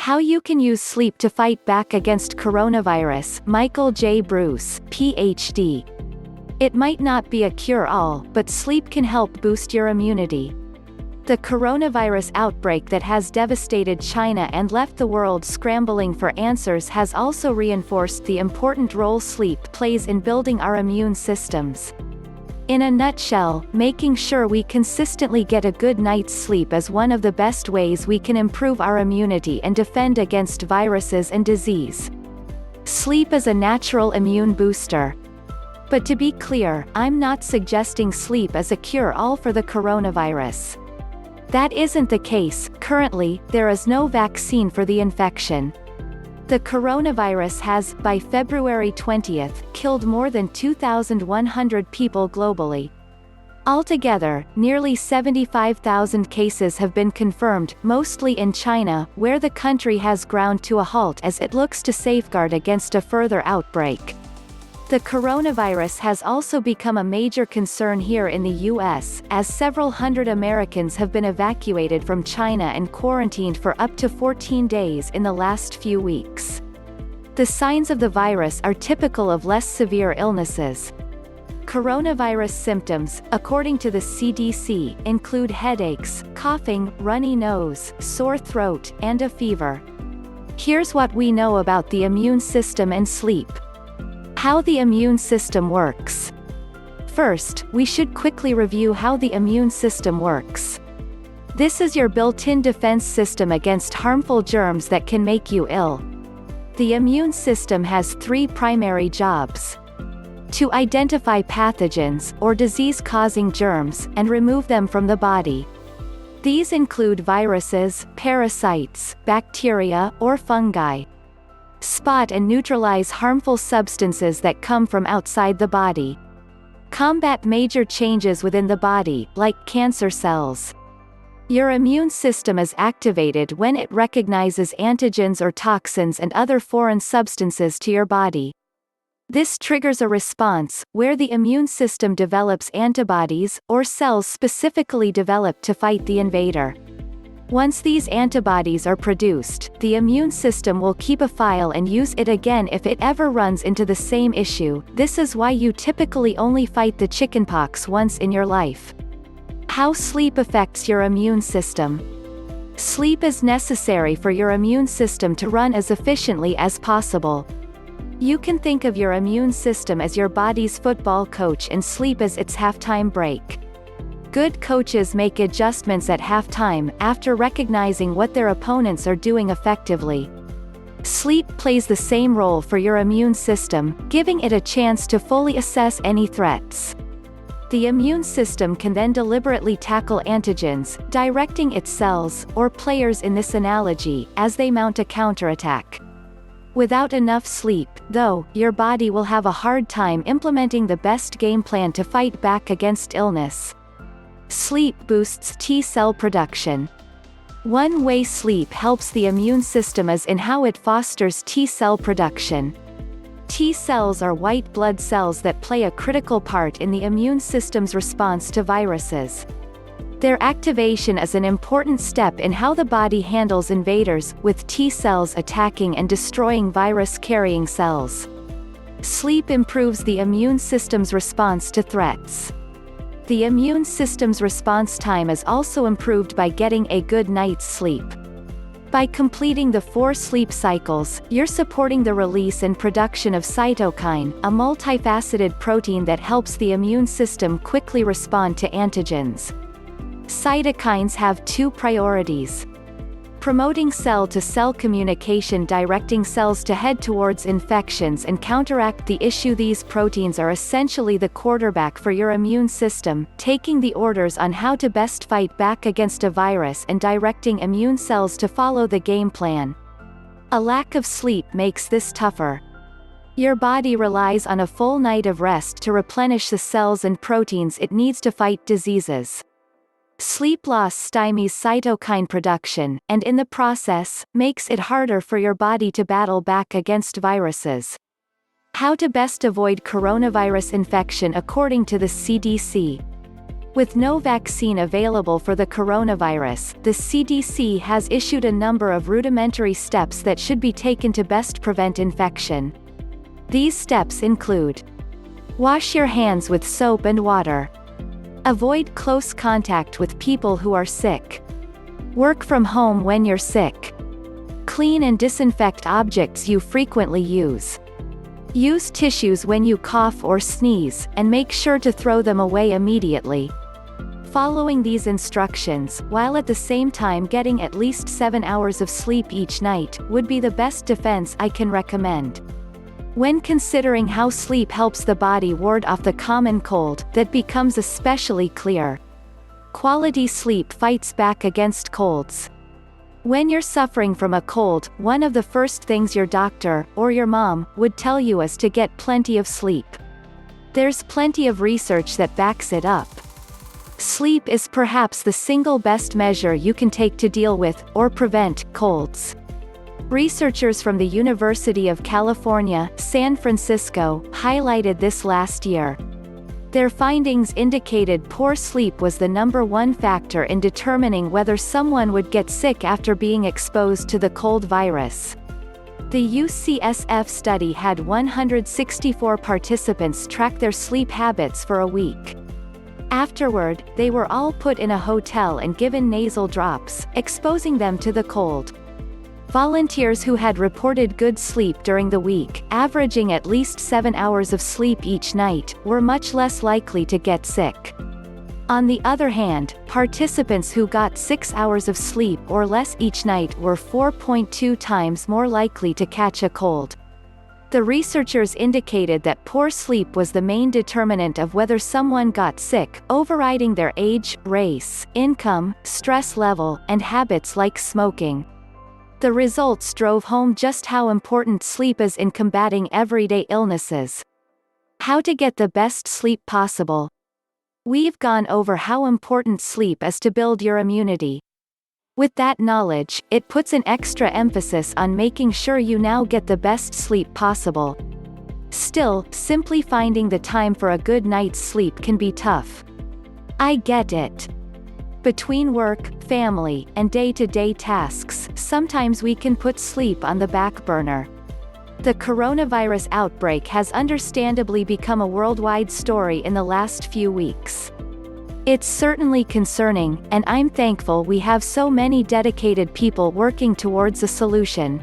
How you can use sleep to fight back against coronavirus. Michael J. Bruce, Ph.D. It might not be a cure-all, but sleep can help boost your immunity. The coronavirus outbreak that has devastated China and left the world scrambling for answers has also reinforced the important role sleep plays in building our immune systems. In a nutshell, making sure we consistently get a good night's sleep is one of the best ways we can improve our immunity and defend against viruses and disease. Sleep is a natural immune booster. But to be clear, I'm not suggesting sleep as a cure-all for the coronavirus. That isn't the case. Currently, there is no vaccine for the infection. The coronavirus has, by February 20th, killed more than 2,100 people globally. Altogether, nearly 75,000 cases have been confirmed, mostly in China, where the country has ground to a halt as it looks to safeguard against a further outbreak. The coronavirus has also become a major concern here in the U.S., as several hundred Americans have been evacuated from China and quarantined for up to 14 days in the last few weeks. The signs of the virus are typical of less severe illnesses. Coronavirus symptoms, according to the CDC, include headaches, coughing, runny nose, sore throat, and a fever. Here's what we know about the immune system and sleep. How the immune system works. First, we should quickly review how the immune system works. This is your built-in defense system against harmful germs that can make you ill. The immune system has three primary jobs: to identify pathogens, or disease-causing germs, and remove them from the body. These include viruses, parasites, bacteria, or fungi. Spot and neutralize harmful substances that come from outside the body. Combat major changes within the body, like cancer cells. Your immune system is activated when it recognizes antigens or toxins and other foreign substances to your body. This triggers a response, where the immune system develops antibodies, or cells specifically developed to fight the invader. Once these antibodies are produced, the immune system will keep a file and use it again if it ever runs into the same issue. This is why you typically only fight the chickenpox once in your life. How sleep affects your immune system. Sleep is necessary for your immune system to run as efficiently as possible. You can think of your immune system as your body's football coach and sleep as its halftime break. Good coaches make adjustments at halftime, after recognizing what their opponents are doing effectively. Sleep plays the same role for your immune system, giving it a chance to fully assess any threats. The immune system can then deliberately tackle antigens, directing its cells, or players in this analogy, as they mount a counterattack. Without enough sleep, though, your body will have a hard time implementing the best game plan to fight back against illness. Sleep boosts T-cell production. One way sleep helps the immune system is in how it fosters T-cell production. T-cells are white blood cells that play a critical part in the immune system's response to viruses. Their activation is an important step in how the body handles invaders, with T-cells attacking and destroying virus-carrying cells. Sleep improves the immune system's response to threats. The immune system's response time is also improved by getting a good night's sleep. By completing the 4 sleep cycles, you're supporting the release and production of cytokine, a multifaceted protein that helps the immune system quickly respond to antigens. Cytokines have 2 priorities: promoting cell-to-cell communication, directing cells to head towards infections and counteract the issue. These proteins are essentially the quarterback for your immune system, taking the orders on how to best fight back against a virus and directing immune cells to follow the game plan. A lack of sleep makes this tougher. Your body relies on a full night of rest to replenish the cells and proteins it needs to fight diseases. Sleep loss stymies cytokine production, and in the process, makes it harder for your body to battle back against viruses. How to best avoid coronavirus infection according to the CDC. With no vaccine available for the coronavirus, the CDC has issued a number of rudimentary steps that should be taken to best prevent infection. These steps include: wash your hands with soap and water. Avoid close contact with people who are sick. Work from home when you're sick. Clean and disinfect objects you frequently use. Use tissues when you cough or sneeze, and make sure to throw them away immediately. Following these instructions, while at the same time getting at least 7 hours of sleep each night, would be the best defense I can recommend. When considering how sleep helps the body ward off the common cold, that becomes especially clear. Quality sleep fights back against colds. When you're suffering from a cold, one of the first things your doctor, or your mom, would tell you is to get plenty of sleep. There's plenty of research that backs it up. Sleep is perhaps the single best measure you can take to deal with, or prevent, colds. Researchers from the University of California, San Francisco, highlighted this last year. Their findings indicated poor sleep was the #1 factor in determining whether someone would get sick after being exposed to the cold virus. The UCSF study had 164 participants track their sleep habits for a week. Afterward, they were all put in a hotel and given nasal drops, exposing them to the cold. Volunteers who had reported good sleep during the week, averaging at least 7 hours of sleep each night, were much less likely to get sick. On the other hand, participants who got 6 hours of sleep or less each night were 4.2 times more likely to catch a cold. The researchers indicated that poor sleep was the main determinant of whether someone got sick, overriding their age, race, income, stress level, and habits like smoking. The results drove home just how important sleep is in combating everyday illnesses. How to get the best sleep possible. We've gone over how important sleep is to build your immunity. With that knowledge, it puts an extra emphasis on making sure you now get the best sleep possible. Still, simply finding the time for a good night's sleep can be tough. I get it. Between work, family, and day-to-day tasks, sometimes we can put sleep on the back burner. The coronavirus outbreak has understandably become a worldwide story in the last few weeks. It's certainly concerning, and I'm thankful we have so many dedicated people working towards a solution.